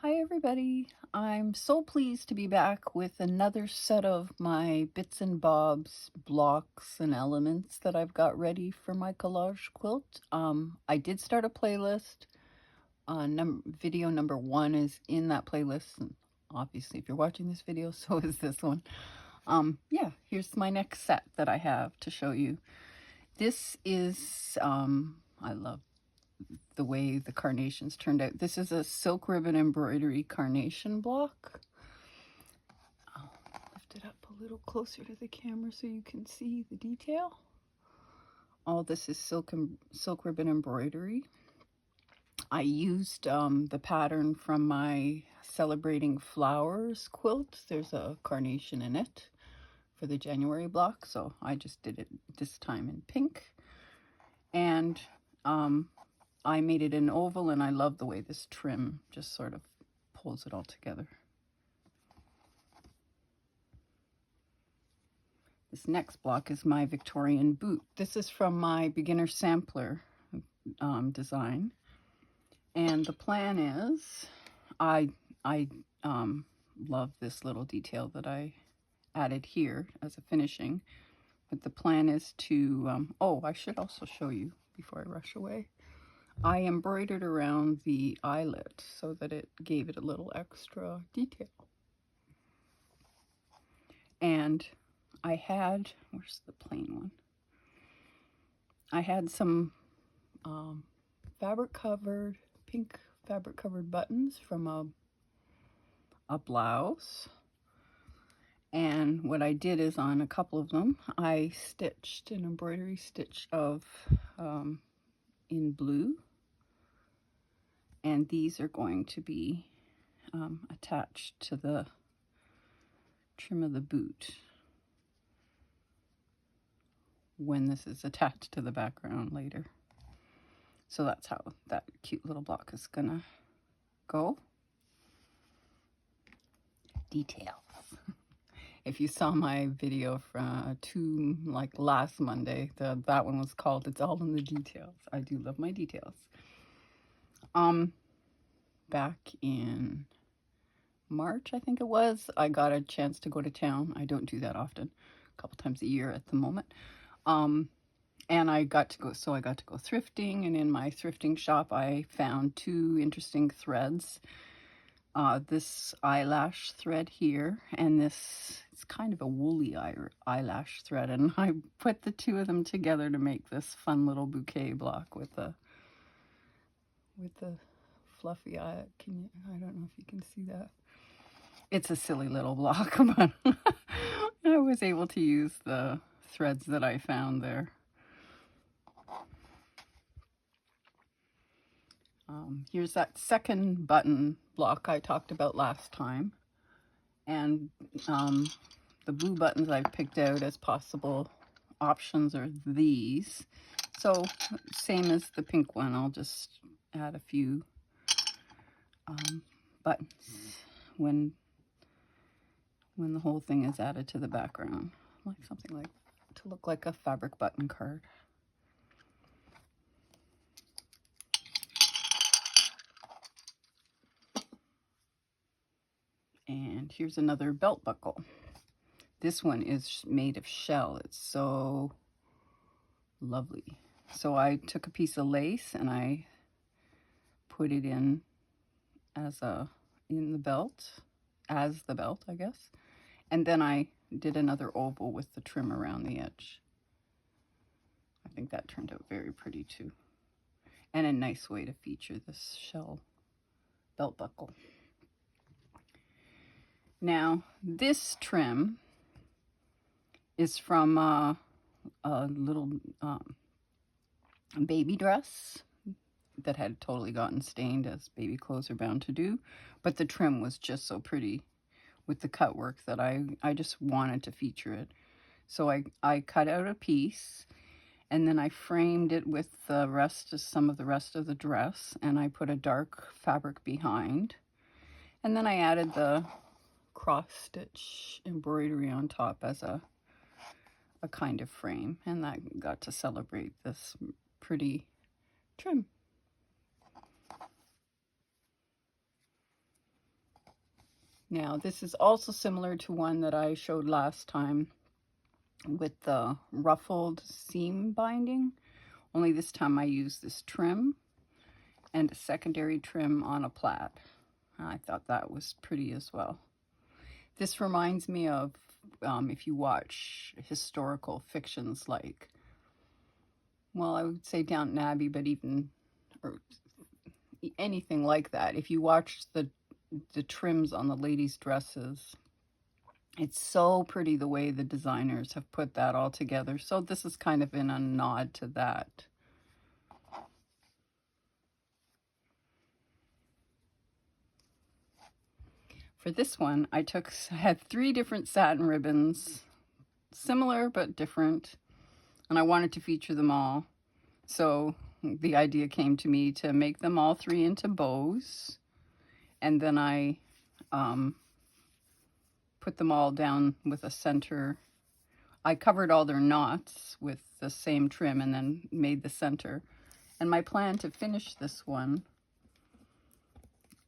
Hi everybody, I'm so pleased to be back with another set of my bits and bobs, blocks and elements that I've got ready for my collage quilt. I did start a playlist. Video number 1 is in that playlist, and obviously if you're watching this video, so is this one. Yeah, here's my next set that I have to show you. This is, I love the way the carnations turned out. This is a silk ribbon embroidery carnation block. I'll lift it up a little closer to the camera so you can see the detail. All this is silk ribbon embroidery. I used the pattern from my Celebrating Flowers quilt. There's a carnation in it for the January block, so I just did it this time in pink. And I made it an oval, and I love the way this trim just sort of pulls it all together. This next block is my Victorian Boot. This is from my beginner sampler design. And the plan is, I love this little detail that I added here as a finishing. But the plan is to, oh, I should also show you before I rush away. I embroidered around the eyelet so that it gave it a little extra detail. And I had, where's the plain one? I had some pink fabric covered buttons from a blouse. And what I did is on a couple of them, I stitched an embroidery stitch of in blue. And these are going to be attached to the trim of the boot when this is attached to the background later. So that's how that cute little block is gonna go. Details. If you saw my video from last Monday, that one was called "It's All in the Details." I do love my details. Back in March, I think it was, I got a chance to go to town. I don't do that often, a couple times a year at the moment. And I got to go thrifting, and in my thrifting shop, I found 2 interesting threads. This eyelash thread here, and this, it's kind of a woolly eyelash thread, and I put the 2 of them together to make this fun little bouquet block with the fluffy eye. I don't know if you can see that. It's a silly little block, but I was able to use the threads that I found there. Here's that second button block I talked about last time. And the blue buttons I picked out as possible options are these. So same as the pink one, I'll just add a few buttons when the whole thing is added to the background, like something like to look like a fabric button card. And here's another belt buckle. This one is made of shell. It's so lovely. So I took a piece of lace and I put it in in the belt, as the belt, I guess. And then I did another oval with the trim around the edge. I think that turned out very pretty too. And a nice way to feature this shell belt buckle. Now, this trim is from a little baby dress that had totally gotten stained, as baby clothes are bound to do. But the trim was just so pretty with the cut work that I just wanted to feature it. So I cut out a piece, and then I framed it with some of the rest of the dress, and I put a dark fabric behind. And then I added the cross-stitch embroidery on top as a kind of frame, and that got to celebrate this pretty trim. Now this is also similar to one that I showed last time with the ruffled seam binding, only this time I used this trim and a secondary trim on a plaid. I thought that was pretty as well. This reminds me of if you watch historical fictions like, well, I would say Downton Abbey, but even or anything like that. If you watch the trims on the ladies' dresses, it's so pretty the way the designers have put that all together. So this is kind of in a nod to that. For this one, I had 3 different satin ribbons, similar but different, and I wanted to feature them all. So the idea came to me to make them all 3 into bows, and then I put them all down with a center. I covered all their knots with the same trim and then made the center. And my plan to finish this one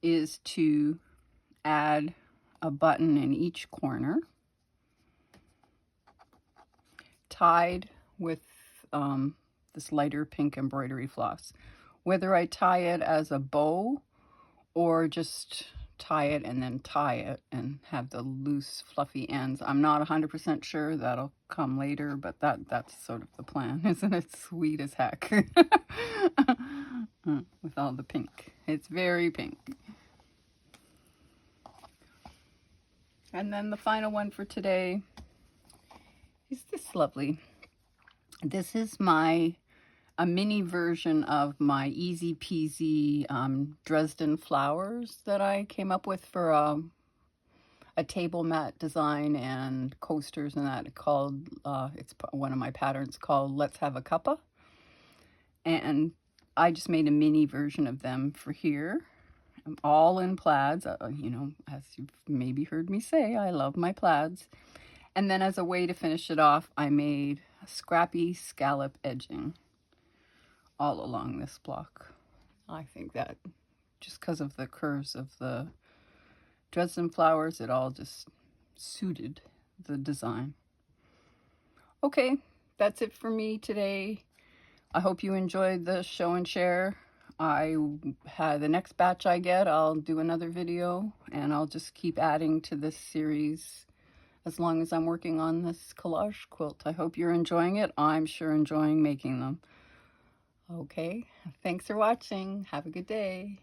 is to add a button in each corner, tied with this lighter pink embroidery floss. Whether I tie it as a bow or just tie it and then tie it and have the loose fluffy ends, I'm not 100% sure. That'll come later, but that's sort of the plan. Isn't it sweet as heck? With all the pink. It's very pink. And then the final one for today is this lovely. This is a mini version of my easy peasy Dresden Flowers that I came up with for a table mat design and coasters and that, called, it's one of my patterns called Let's Have a Cuppa. And I just made a mini version of them for here. I'm all in plaids, you know, as you've maybe heard me say, I love my plaids. And then as a way to finish it off, I made a scrappy scallop edging all along this block. I think that just because of the curves of the Dresden Flowers, it all just suited the design. Okay, that's it for me today. I hope you enjoyed the show and share. The next batch I get, I'll do another video, and I'll just keep adding to this series as long as I'm working on this collage quilt. I hope you're enjoying it. I'm sure enjoying making them. Okay, thanks for watching. Have a good day.